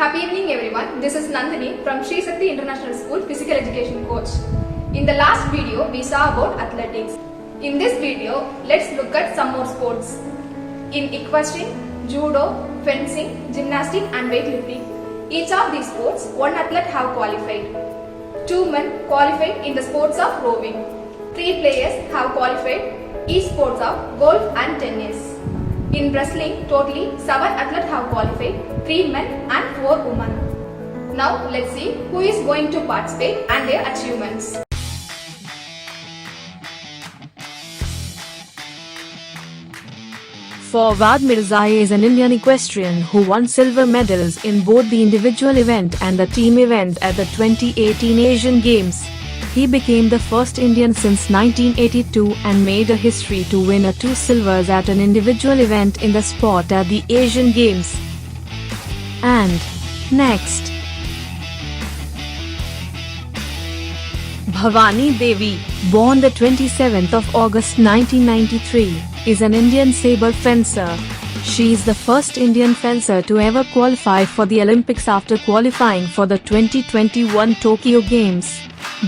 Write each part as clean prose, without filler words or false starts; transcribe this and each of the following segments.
Happy evening everyone, this is Nandini from Sri Sakti International School Physical Education Coach. In the last video, we saw about athletics. In this video, let's look at some more sports. In equestrian, judo, fencing, gymnastics and weightlifting, each of these sports, one athlete have qualified. 2 men qualified in the sports of rowing. 3 players have qualified each sports of golf and tennis. In wrestling, totally 7 athletes have qualified, 3 men and 4 women. Now let's see who is going to participate and their achievements. Fawad Mirzai is an Indian equestrian who won silver medals in both the individual event and the team event at the 2018 Asian Games. He became the first Indian since 1982 and made a history to win 2 silvers at an individual event in the sport at the Asian Games. And next, Bhavani Devi, born the 27th of August 1993, is an Indian saber fencer. She is the first Indian fencer to ever qualify for the Olympics after qualifying for the 2021 Tokyo Games.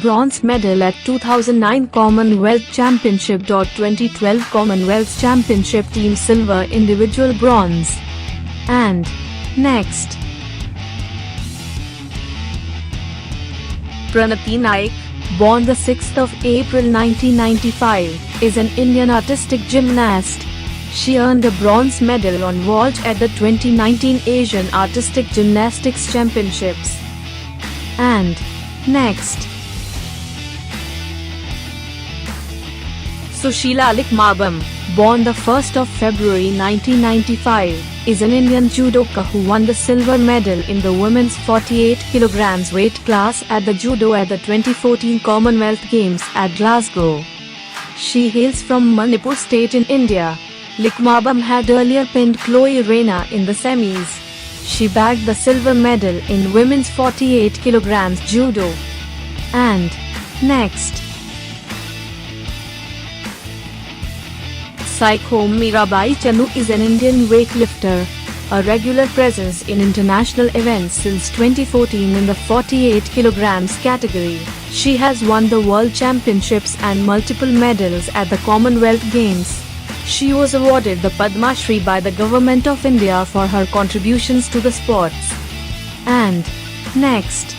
Bronze medal at 2009 Commonwealth Championship. 2012 Commonwealth Championship team silver individual bronze. And next, Pranati Naik, born the 6th of April 1995, is an Indian artistic gymnast. She earned a bronze medal on vault at the 2019 Asian Artistic Gymnastics Championships. And next, Sushila Likmabam, born the 1st of February 1995, is an Indian judoka who won the silver medal in the women's 48 kg weight class at the judo at the 2014 Commonwealth Games at Glasgow. She hails from Manipur state in India. Likmabam had earlier pinned Chloe Reyna in the semis. She bagged the silver medal in women's 48 kg judo. And next, Saikho Mirabai Chanu is an Indian weightlifter, a regular presence in international events since 2014 in the 48 kg category. She has won the World Championships and multiple medals at the Commonwealth Games. She was awarded the Padma Shri by the Government of India for her contributions to the sports. And next,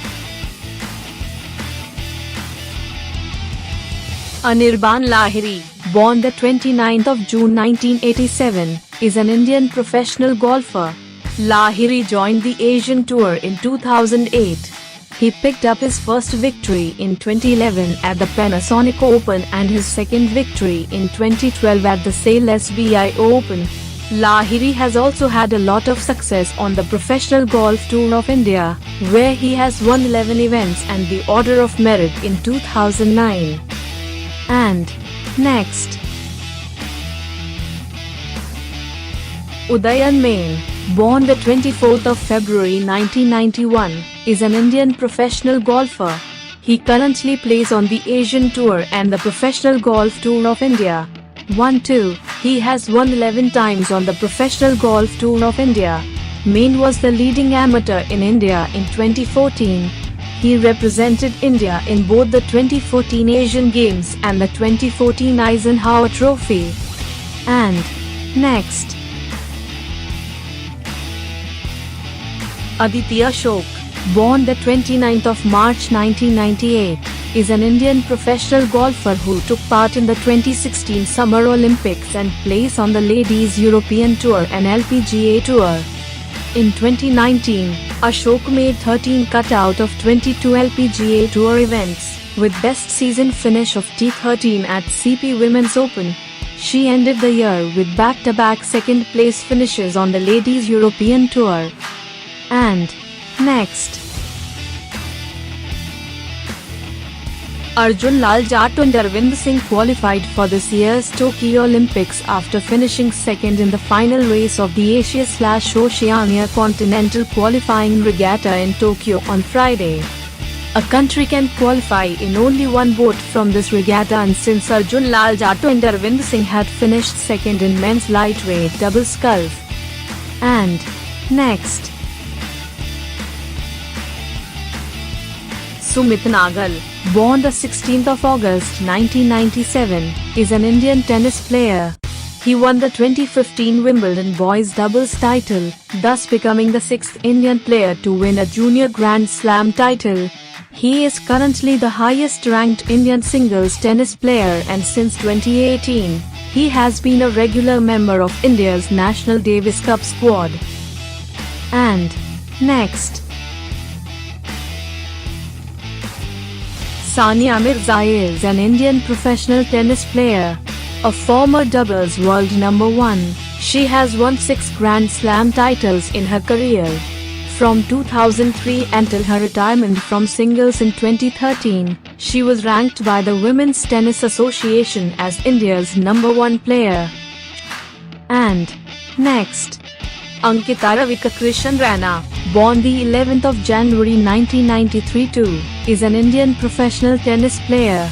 Anirban Lahiri, born the 29th of June 1987, is an Indian professional golfer. Lahiri joined the Asian Tour in 2008. He picked up his first victory in 2011 at the Panasonic Open and his second victory in 2012 at the SAIL SBI Open. Lahiri has also had a lot of success on the Professional Golf Tour of India, where he has won 11 events and the Order of Merit in 2009. And next, Udayan Main, born the 24th of February 1991, is an Indian professional golfer. He currently plays on the Asian Tour and the Professional Golf Tour of India. 1-2, he has won 11 times on the Professional Golf Tour of India. Main was the leading amateur in India in 2014. He represented India in both the 2014 Asian Games and the 2014 Eisenhower Trophy. And next, Aditya Ashok, born the 29th of March 1998, is an Indian professional golfer who took part in the 2016 Summer Olympics and plays on the Ladies European Tour and LPGA Tour. In 2019, Ashok made 13 cut out of 22 LPGA Tour events, with best season finish of T13 at CP Women's Open. She ended the year with back-to-back second-place finishes on the Ladies European Tour. And next, Arjun Lal Jat and Arvind Singh qualified for this year's Tokyo Olympics after finishing second in the final race of the Asia/Oceania Continental Qualifying Regatta in Tokyo on Friday. A country can qualify in only one boat from this regatta, and since Arjun Lal Jat and Arvind Singh had finished second in men's lightweight double sculls. And next, Sumit Nagal, born the 16th of August 1997, is an Indian tennis player. He won the 2015 Wimbledon boys doubles title, thus becoming the 6th Indian player to win a junior Grand Slam title. He is currently the highest ranked Indian singles tennis player, and since 2018, he has been a regular member of India's National Davis Cup squad. And next, Sania Mirza is an Indian professional tennis player, a former doubles world number 1. She has won 6 Grand Slam titles in her career. From 2003 until her retirement from singles in 2013, she was ranked by the Women's Tennis Association as India's number 1 player. And next, Ankita Ravika Krishan Rana, born the 11th of January 1993 too, is an Indian professional tennis player.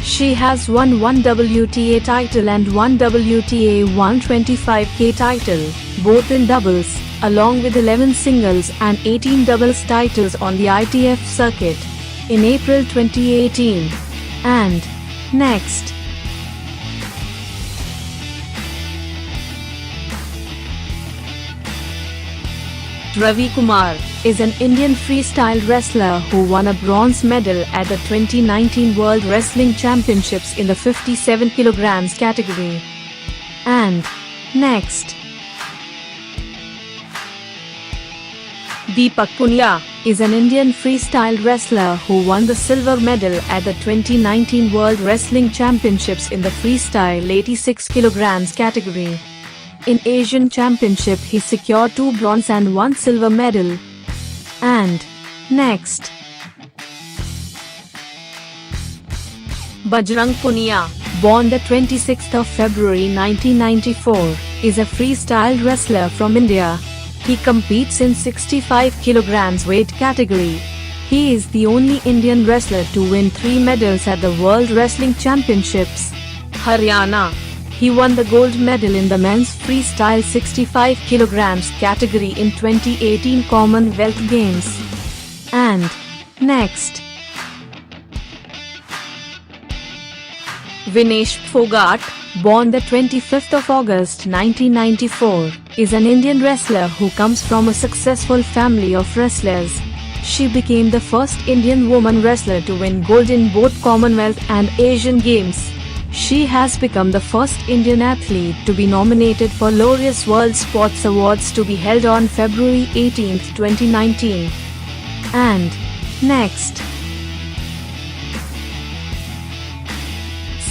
She has won 1 WTA title and 1 WTA 125K title, both in doubles, along with 11 singles and 18 doubles titles on the ITF circuit in April 2018. And next, Ravi Kumar is an Indian freestyle wrestler who won a bronze medal at the 2019 World Wrestling Championships in the 57 kg category. And next, Deepak Punia is an Indian freestyle wrestler who won the silver medal at the 2019 World Wrestling Championships in the freestyle 86 kg category. In Asian Championship, he secured 2 bronze and 1 silver medal. And next, Bajrang Punia, born the 26th of February 1994, is a freestyle wrestler from India. He competes in 65 kg weight category. He is the only Indian wrestler to win 3 medals at the World Wrestling Championships. Haryana. He won the gold medal in the men's freestyle 65 kg category in 2018 Commonwealth Games. And next, Vinesh Phogat, born the 25th of August 1994, is an Indian wrestler who comes from a successful family of wrestlers. She became the first Indian woman wrestler to win gold in both Commonwealth and Asian Games. She has become the first Indian athlete to be nominated for Laureus World Sports Awards to be held on February 18, 2019. And next,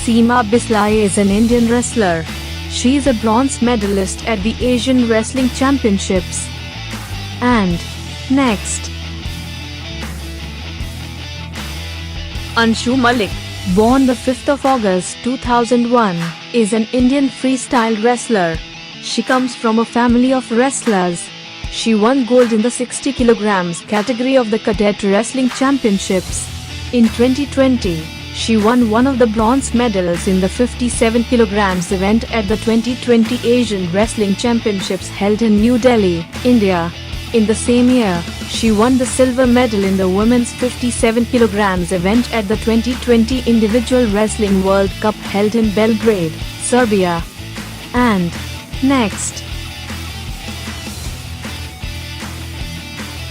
Seema Bisla is an Indian wrestler. She is a bronze medalist at the Asian Wrestling Championships. And next, Anshu Malik, born the 5th of August 2001, is an Indian freestyle wrestler. She comes from a family of wrestlers. She won gold in the 60 kg category of the Cadet Wrestling Championships. In 2020, she won one of the bronze medals in the 57 kg event at the 2020 Asian Wrestling Championships held in New Delhi, India. In the same year, she won the silver medal in the women's 57 kg event at the 2020 Individual Wrestling World Cup held in Belgrade, Serbia. And next,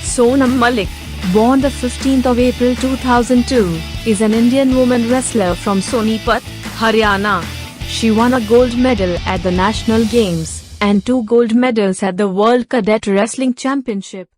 Sonam Malik, born the 15th of April 2002, is an Indian woman wrestler from Sonipat, Haryana. She won a gold medal at the National Games and 2 gold medals at the World Cadet Wrestling Championship.